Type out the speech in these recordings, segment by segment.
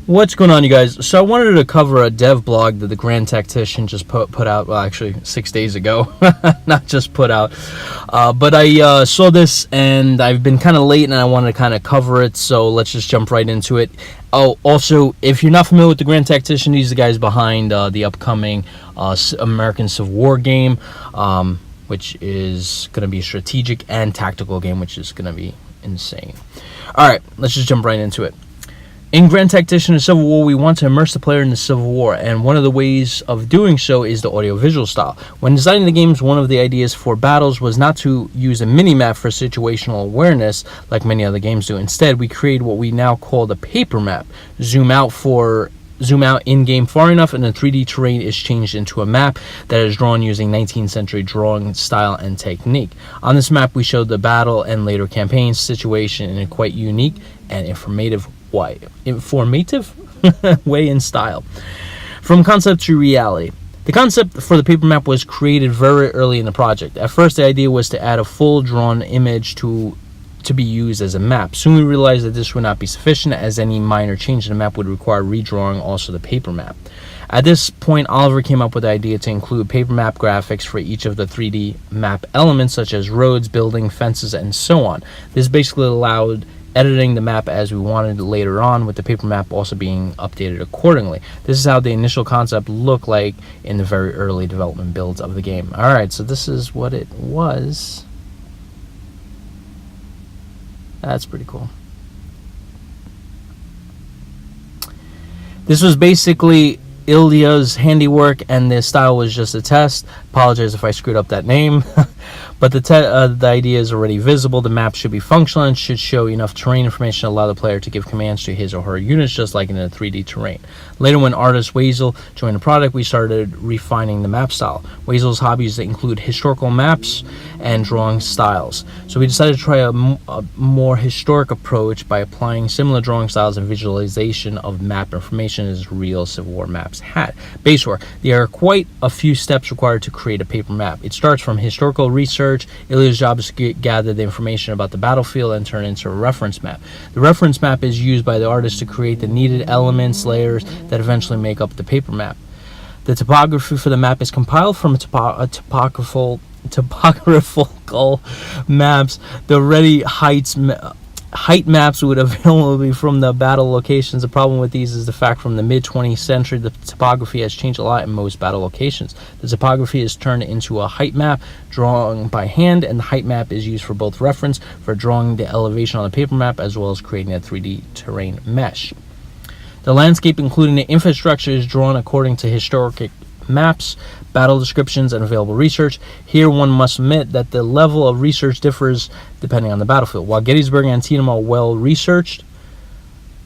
What's going on, you guys? So I wanted to cover a dev blog that the Grand Tactician just put out, well, actually 6 days ago, not just put out, but I saw this and I've been kind of late and I wanted to kind of cover it, so let's just jump right into it. Oh, also, if you're not familiar with the Grand Tactician, these are the guys behind the upcoming American Civil War game, which is going to be a strategic and tactical game, which is going to be insane. Alright, let's just jump right into it. In Grand Tactician and Civil War, we want to immerse the player in the Civil War, and one of the ways of doing so is the audiovisual style. When designing the games, one of the ideas for battles was not to use a mini-map for situational awareness like many other games do. Instead, we created what we now call the paper map. Zoom out in-game far enough and the 3D terrain is changed into a map that is drawn using 19th century drawing style and technique. On this map, we show the battle and later campaign situation in a quite unique and informative way and style. From concept to reality. The concept for the paper map was created very early in the project. At first, the idea was to add a full drawn image to be used as a map. Soon we realized that this would not be sufficient, as any minor change in the map would require redrawing also the paper map. At this point, Oliver came up with the idea to include paper map graphics for each of the 3D map elements, such as roads, buildings, fences, and so on. This basically allowed editing the map as we wanted later on, with the paper map also being updated accordingly. This is how the initial concept looked like in the very early development builds of the game. Alright, so this is what it was. That's pretty cool. This was basically Ilya's handiwork, and the style was just a test. Apologize if I screwed up that name. But the idea is already visible. The map should be functional and should show enough terrain information to allow the player to give commands to his or her units, just like in a 3D terrain. Later, when artist Wazel joined the project, we started refining the map style. Wazel's hobbies include historical maps and drawing styles. So we decided to try a more historic approach by applying similar drawing styles and visualization of map information as real Civil War maps had. Base work. There are quite a few steps required to create a paper map. It starts from historical research. Ilya's job is to gather the information about the battlefield and turn it into a reference map. The reference map is used by the artist to create the needed elements, layers that eventually make up the paper map. The topography for the map is compiled from topographical maps. The ready height maps would available be from the battle locations. The problem with these is the fact from the mid-20th century the topography has changed a lot in most battle locations. The topography is turned into a height map drawn by hand, and the height map is used for both reference for drawing the elevation on the paper map as well as creating a 3D terrain mesh. The landscape, including the infrastructure, is drawn according to historic maps, battle descriptions, and available research. Here one must admit that the level of research differs depending on the battlefield. While Gettysburg and Antietam are well researched,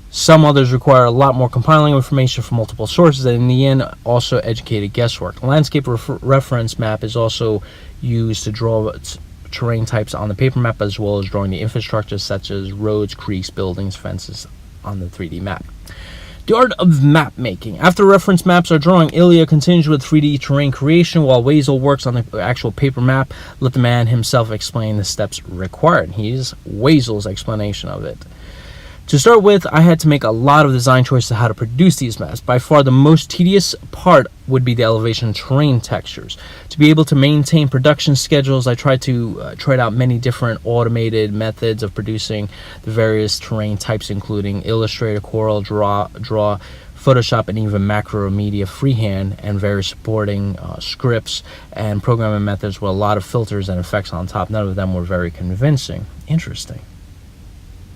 some others require a lot more compiling information from multiple sources, and in the end also educated guesswork. Landscape reference map is also used to draw terrain types on the paper map, as well as drawing the infrastructure such as roads, creeks, buildings, fences on the 3D map. The art of map making. After reference maps are drawn, Ilya continues with 3D terrain creation while Wazel works on the actual paper map. Let the man himself explain the steps required. Here's Wazel's explanation of it. To start with, I had to make a lot of design choices on how to produce these maps. By far the most tedious part would be the elevation terrain textures. To be able to maintain production schedules, I tried out many different automated methods of producing the various terrain types, including Illustrator, Corel Draw, Photoshop, and even Macromedia freehand, and various supporting scripts and programming methods with a lot of filters and effects on top. None of them were very convincing. Interesting.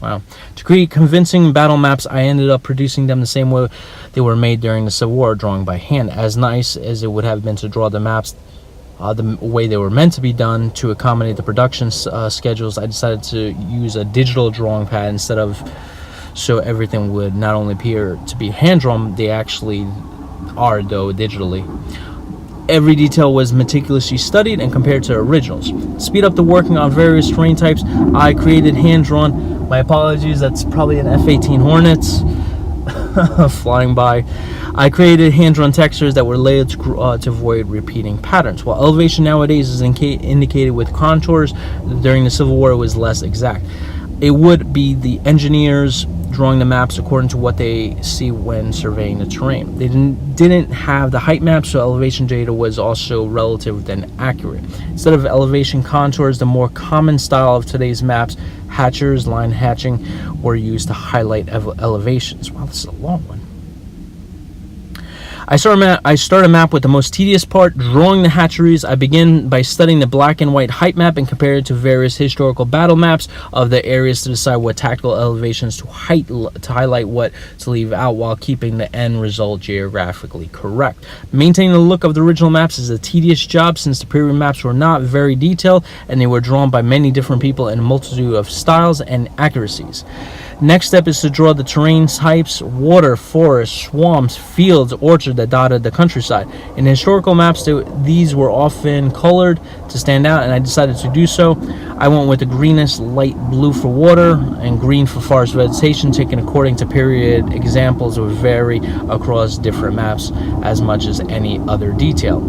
Wow. To create convincing battle maps, I ended up producing them the same way they were made during the Civil War, drawing by hand. As nice as it would have been to draw the maps the way they were meant to be done to accommodate the production schedules, I decided to use a digital drawing pad instead of, so everything would not only appear to be hand-drawn, they actually are, though, digitally. Every detail was meticulously studied and compared to originals. To speed up the working on various terrain types, I created hand-drawn. My apologies, that's probably an F-18 Hornets flying by. I created hand-drawn textures that were layered to avoid repeating patterns. While elevation nowadays is indicated with contours, during the Civil War it was less exact. it would be the engineers drawing the maps according to what they see when surveying the terrain. They didn't have the height maps, so elevation data was also relative and accurate. Instead of elevation contours, the more common style of today's maps, hatchers, line hatching, were used to highlight elevations. Wow, this is a long one. I start a map with the most tedious part, drawing the hatcheries. I begin by studying the black and white height map and compare it to various historical battle maps of the areas to decide what tactical elevations to highlight, what to leave out, while keeping the end result geographically correct. Maintaining the look of the original maps is a tedious job, since the period maps were not very detailed and they were drawn by many different people in a multitude of styles and accuracies. Next step is to draw the terrain types: water, forests, swamps, fields, orchards that dotted the countryside. In historical maps, these were often colored to stand out, and I decided to do so. I went with the greenest light blue for water and green for forest vegetation, taken according to period. Examples would vary across different maps as much as any other detail.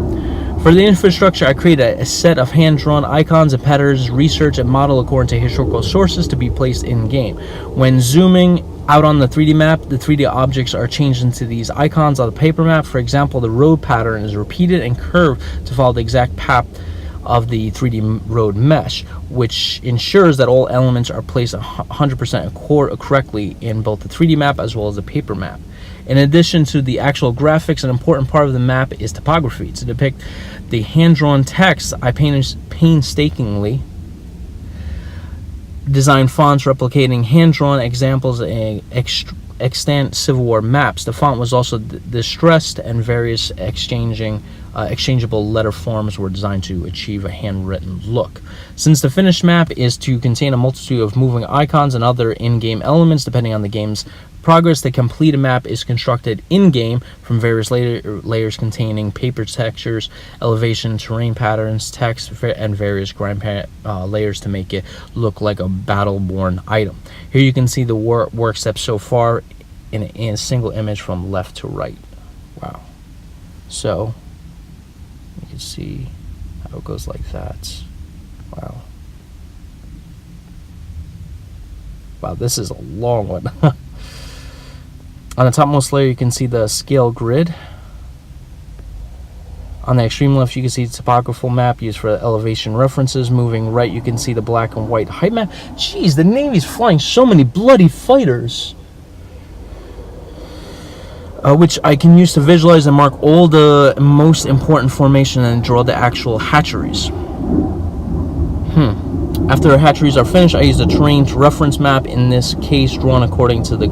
For the infrastructure, I created a set of hand-drawn icons and patterns, research and model according to historical sources to be placed in-game. When zooming out on the 3D map, the 3D objects are changed into these icons on the paper map. For example, the road pattern is repeated and curved to follow the exact path of the 3D road mesh, which ensures that all elements are placed 100% correctly in both the 3D map as well as the paper map. In addition to the actual graphics, an important part of the map is topography. To depict the hand-drawn text, I painstakingly designed fonts replicating hand-drawn examples in extant Civil War maps. The font was also distressed, and various exchangeable letter forms were designed to achieve a handwritten look. Since the finished map is to contain a multitude of moving icons and other in-game elements depending on the game's progress, the completed map is constructed in-game from various layers containing paper textures, elevation, terrain patterns, text, and various grind layers to make it look like a battle-worn item. Here you can see the work steps so far in a single image from left to right. Wow. So you can see how it goes like that. Wow. Wow, this is a long one. On the topmost layer, you can see the scale grid. On the extreme left, you can see the topographical map used for elevation references. Moving right, you can see the black and white height map. Jeez, the Navy's flying so many bloody fighters. Which I can use to visualize and mark all the most important formation and draw the actual hatcheries. After the hatcheries are finished, I use the terrain reference map, in this case drawn according to the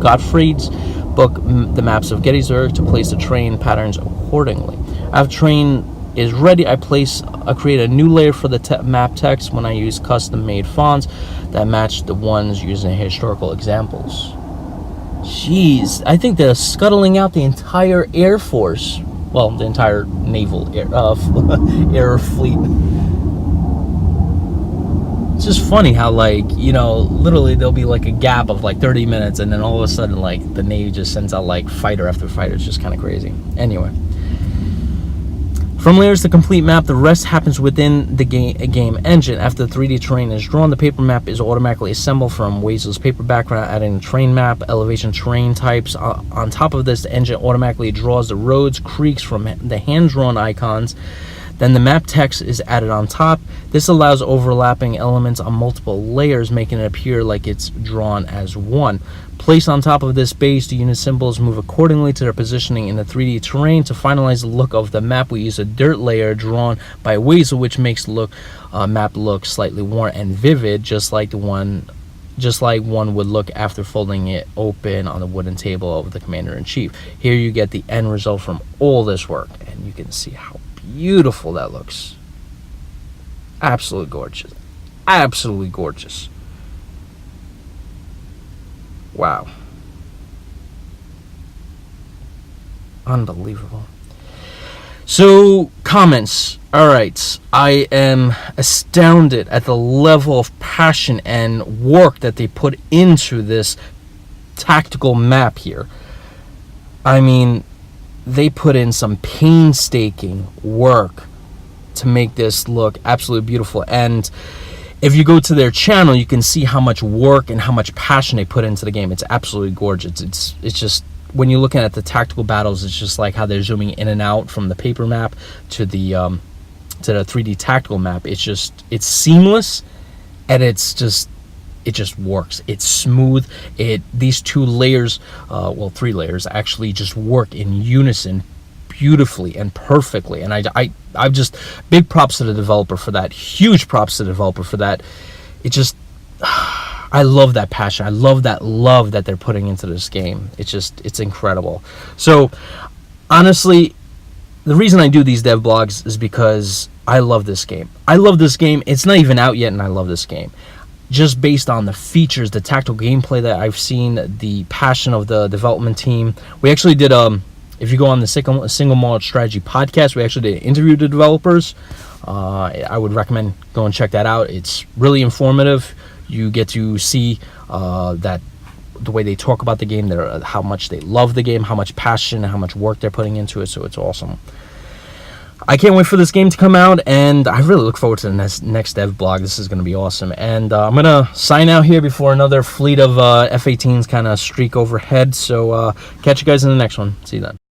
Gottfried's book, The Maps of Gettysburg, to place the terrain patterns accordingly. After terrain is ready, I create a new layer for the map text when I use custom-made fonts that match the ones used in historical examples. Jeez, I think they're scuttling out the entire Air Force. Well, the entire naval air fleet. It's just funny how, like, you know, literally there'll be like a gap of like 30 minutes and then all of a sudden, like, the Navy just sends out like fighter after fighter. It's just kind of crazy. Anyway, from layers to complete map, the rest happens within the game engine. After the 3D terrain is drawn, the paper map is automatically assembled from Wazel's paper background, adding the terrain map, elevation, terrain types. On top of this, the engine automatically draws the roads, creeks from the hand-drawn icons. Then the map text is added on top. This allows overlapping elements on multiple layers, making it appear like it's drawn as one. Placed on top of this base, the unit symbols move accordingly to their positioning in the 3D terrain. To finalize the look of the map, we use a dirt layer drawn by Wazel, which makes the map look slightly worn and vivid, just like one would look after folding it open on the wooden table of the commander-in-chief. Here you get the end result from all this work, and you can see how beautiful that looks. Absolutely gorgeous. Absolutely gorgeous. Wow. Unbelievable. So, comments. Alright, I am astounded at the level of passion and work that they put into this tactical map here. I mean, they put in some painstaking work to make this look absolutely beautiful. And if you go to their channel, you can see how much work and how much passion they put into the game. It's absolutely gorgeous. It's just, when you're looking at the tactical battles, it's just like how they're zooming in and out from the paper map to the 3D tactical map. It's seamless, and it just works. It's smooth. These 2 layers, well, 3 layers actually just work in unison beautifully and perfectly. And I've just, big props to the developer for that. Huge props to the developer for that. It just, I love that passion. I love that love that they're putting into this game. It's incredible. So honestly, the reason I do these dev blogs is because I love this game. I love this game. It's not even out yet, and I love this game. Just based on the features, the tactical gameplay that I've seen, the passion of the development team. We actually did, if you go on the Single Model Strategy podcast, we actually did interview the developers. I would recommend go and check that out. It's really informative. You get to see that the way they talk about the game, how much they love the game, how much passion, how much work they're putting into it. So it's awesome. I can't wait for this game to come out, and I really look forward to the next dev blog. This is going to be awesome. And I'm going to sign out here before another fleet of F-18s kind of streak overhead. So catch you guys in the next one. See you then.